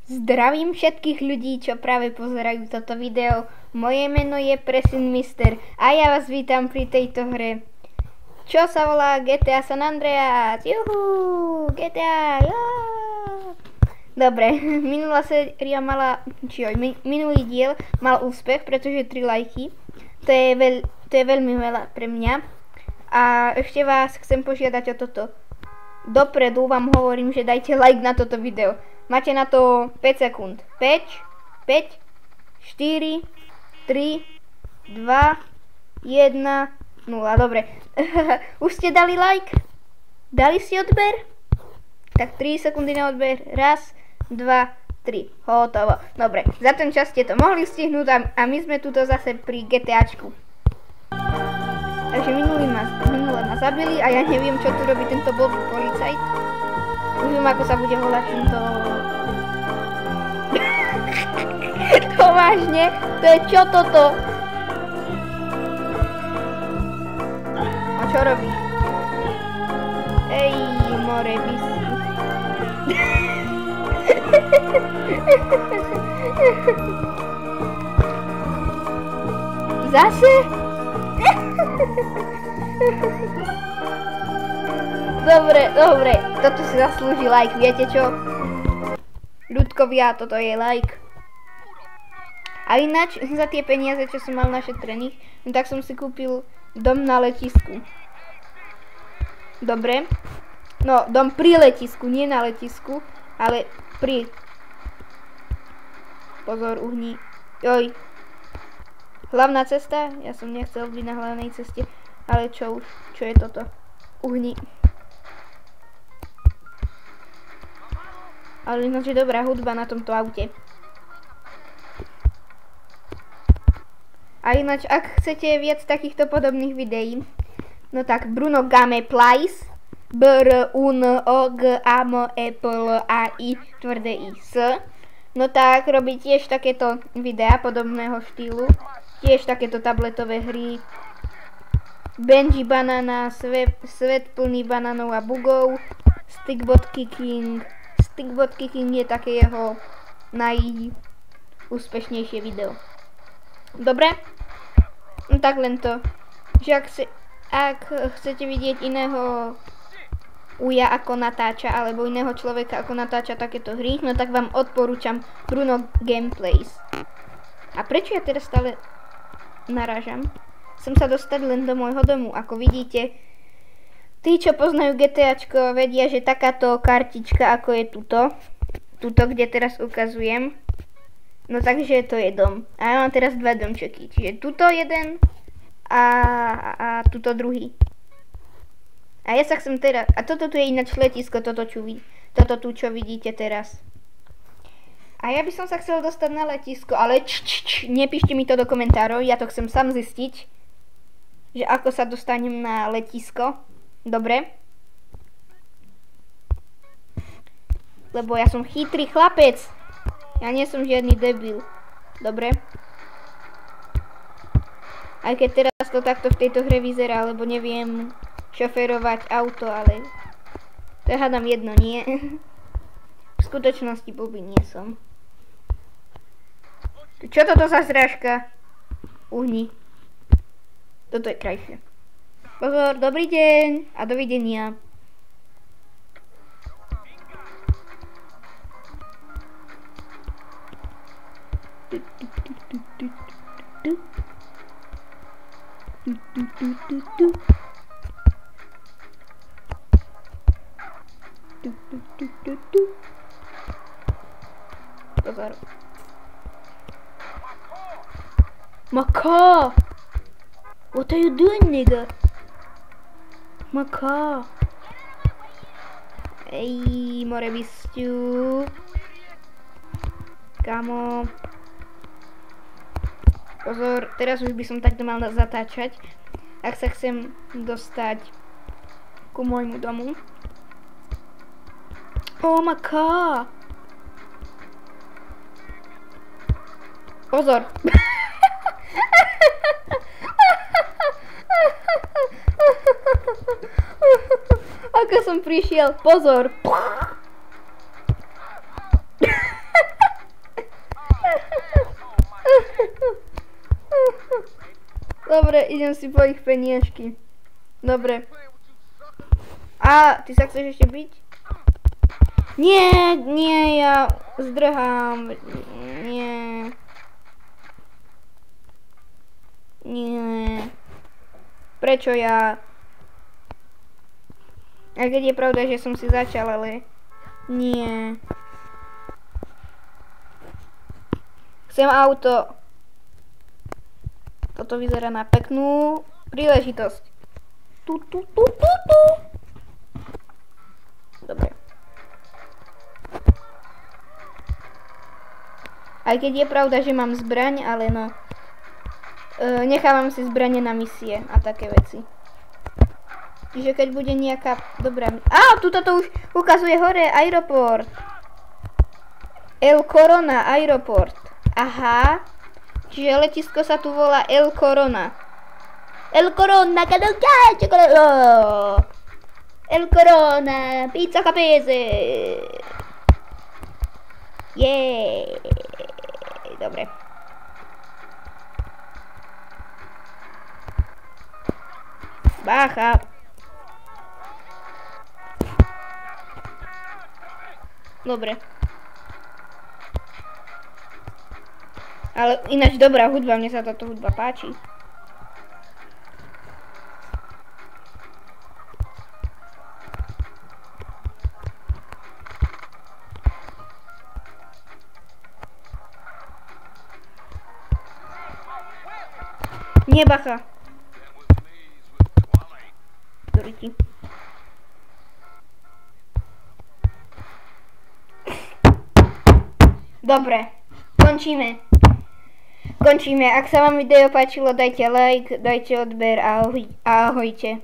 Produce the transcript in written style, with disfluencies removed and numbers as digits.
Zdravím všetkých ľudí, čo práve pozerajú toto video. Moje meno je Presin Mister a ja vás vítam pri tejto hre, čo sa volá GTA San Andreas. Juhu, GTA, Dobre, minulá séria mala, minulý diel mal úspech, pretože 3 lajky. To je veľmi veľa pre mňa. A ešte vás chcem požiadať o toto. Dopredu vám hovorím, že dajte like na toto video. Máte na to 5 sekúnd. 5, 4, 3, 2, 1, 0. Dobre. Už ste dali like? Dali si odber? Tak 3 sekundy na odber. 1, 2, 3. Hotovo. Dobre. Za ten čas ste to mohli stihnúť a my sme tuto zase pri GTAčku. Takže minulé ma zabili a ja neviem, čo tu robí tento blbý policajt. Už viem, ako sa bude volať tento... To vážne? To je čo toto? A čo robí? Ej, more bisi. Zase? Dobre, toto si zaslúži like, viete čo? Ľudkovia, toto je like. A ináč, za tie peniaze, čo som mal našetrených, tak som si kúpil dom na letisku. Dobre? No, dom pri letisku, nie na letisku, ale pri... Pozor, uhni. Joj. Hlavná cesta? Ja som nechcel byť na hlavnej ceste, ale čo už? Čo je toto? Uhni. Ale ináč je dobrá hudba na tomto aute. A ináč, ak chcete viac takýchto podobných videí, no tak Bruno Gameplays, BRUNOGAMEPLAI no tak robí tiež takéto videá podobného štýlu, tiež takéto tabletové hry. Benji Banana, svet plný banánov a bugov, Stickbot Kicking. Stickbot Kicking je také jeho najúspešnejšie video. Dobre? No tak len to, že ak chcete vidieť iného uja ako natáča, alebo iného človeka ako natáča takéto hry, no tak vám odporúčam Bruno Gameplays. A prečo ja teraz stále narážam? Chcem sa dostať len do môjho domu. Ako vidíte, tí, čo poznajú GTAčko, vedia, že takáto kartička, ako je tuto, kde teraz ukazujem, no takže to je dom. A ja mám teraz 2 domčeky, čiže tuto jeden a tuto druhý. A ja sa chcem teraz, a toto tu je ináč letisko, toto tu, čo vidíte teraz. A ja by som sa chcel dostať na letisko, ale nepíšte mi to do komentárov, ja to chcem sám zistiť, že ako sa dostanem na letisko. Dobre? Lebo ja som chytrý chlapec. Ja nie som žiadny debil. Dobre? Aj keď teraz to takto v tejto hre vyzerá, lebo neviem šoférovať auto, ale to hádam jedno, nie? V skutočnosti blbý nie som. Čo toto za zrážka? Uhni. Toto je krajšie. Pozor, dobrý deň a dovidenia. Pozor. Macaw! What are you doing, nigga? Macaw! Ej, more bisťu. Kamo. Pozor, teraz už by som takto mal zatáčať, ak sa chcem dostať ku môjmu domu. Oh, macaw! Pozor! Ako som prišiel, pozor! Dobre, idem si po ich peniažky. Dobre. A, ty sa chceš ešte byť? Nie, nie, ja zdrhám. Nie. Nie. Prečo ja? A keď je pravda, že som si začal, ale nie. Chcem auto. Toto vyzerá na peknú príležitosť. Tu. Dobre. Aj keď je pravda, že mám zbraň, ale no. Nechávam si zbrane na misie a také veci. Čiže keď bude nejaká dobrá... Tuto to už ukazuje hore, aeroport. El Corona, aeroport. Aha. Čiže letisko sa tu volá El Corona. El Corona, El Corona, pizza capese. Jej. Dobre. Bacha. Dobre. Ale ináč dobrá hudba, mne sa táto hudba páči. Nie, bacha. Doriti. Dobre, končíme. Ak sa vám video páčilo, dajte like, dajte odber a ahojte.